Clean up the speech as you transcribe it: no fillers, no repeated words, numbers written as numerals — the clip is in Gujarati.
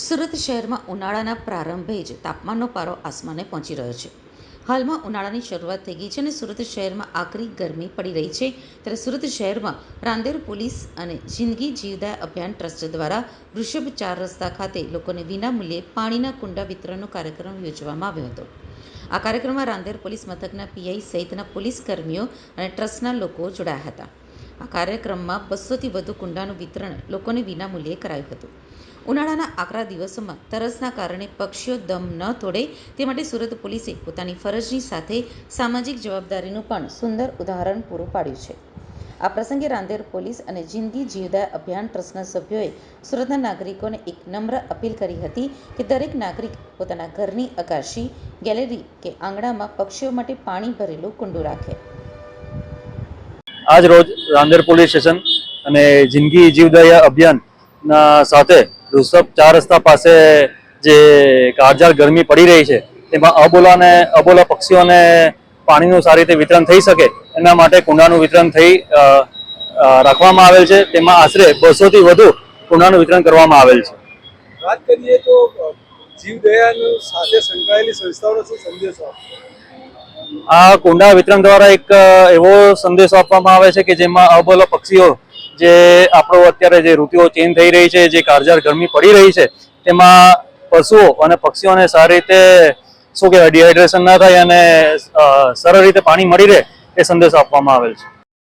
સુરત શહેરમાં ઉનાળાના પ્રારંભે જ તાપમાનનો પારો આસમાને પહોંચી રહ્યો છે. હાલમાં ઉનાળાની શરૂઆત થઈ ગઈ છે અને સુરત શહેરમાં આકરી ગરમી પડી રહી છે. ત્યારે સુરત શહેરમાં રાંદેર પોલીસ અને જિંદગી જીવદયા અભિયાન ટ્રસ્ટ દ્વારા વૃષભ 4 રસ્તા ખાતે લોકોને વિનામૂલ્યે પાણીના કુંડા વિતરણનો કાર્યક્રમ યોજવામાં આવ્યો હતો. આ કાર્યક્રમમાં રાંદેર પોલીસ મથકના પીઆઈ સહિતના પોલીસ કર્મીઓ અને ટ્રસ્ટના લોકો જોડાયા હતા. આ કાર્યક્રમમાં 200થી વધુ કુંડાનું વિતરણ લોકોને વિનામૂલ્યે કરાયું હતું. ઉનાળાના આકરા દિવસોમાં તરસના કારણે પક્ષીઓ દમ ન તોડે તે માટે સુરત પોલીસે પોતાની ફરજની સાથે સામાજિક જવાબદારીનું પણ સુંદર ઉદાહરણ પૂરું પાડ્યું છે. આ પ્રસંગે રાંદેર પોલીસ અને જિંદગી જીવદયા અભિયાન ટ્રસ્ટના સભ્યોએ સુરતના નાગરિકોને એક નમ્ર અપીલ કરી હતી કે દરેક નાગરિક પોતાના ઘરની અગાશી, ગેલેરી કે આંગણામાં પક્ષીઓ માટે પાણી ભરેલું કુંડું રાખે. આજ રોજ રાંદેર પોલીસ સ્ટેશન અને જિંદગી જીવદયા અભિયાનના સાથે વૃષભ 4 રસ્તા પાસે જે કાળઝાળ ગરમી પડી રહી છે તેમાં અબોલા પક્ષીઓને પાણીનું સારી રીતે વિતરણ થઈ શકે એના માટે કુંડાનું વિતરણ રાખવામાં આવેલ છે. તેમાં આશરે 200થી વધુ કુંડાનું વિતરણ કરવામાં આવેલ છે. વાત કરીએ તો જીવદયાની સાથે સંકળાયેલી સંસ્થાઓનો શું સંદેશો આપો? આ કુંડા વિતરણ દ્વારા એક એવો સંદેશો આપવામાં આવે છે કે જેમાં અબોલા પક્ષીઓ જે આપણો અત્યારે જે ઋતુઓ ચેન્જ થઈ રહી છે, જે કાળઝાળ ગરમી પડી રહી છે તેમાં પશુઓ અને પક્ષીઓને સારી રીતે ડિહાઇડ્રેશન ના થાય અને સરળ રીતે પાણી મળી રહે એ સંદેશો આપવામાં આવેલ છે.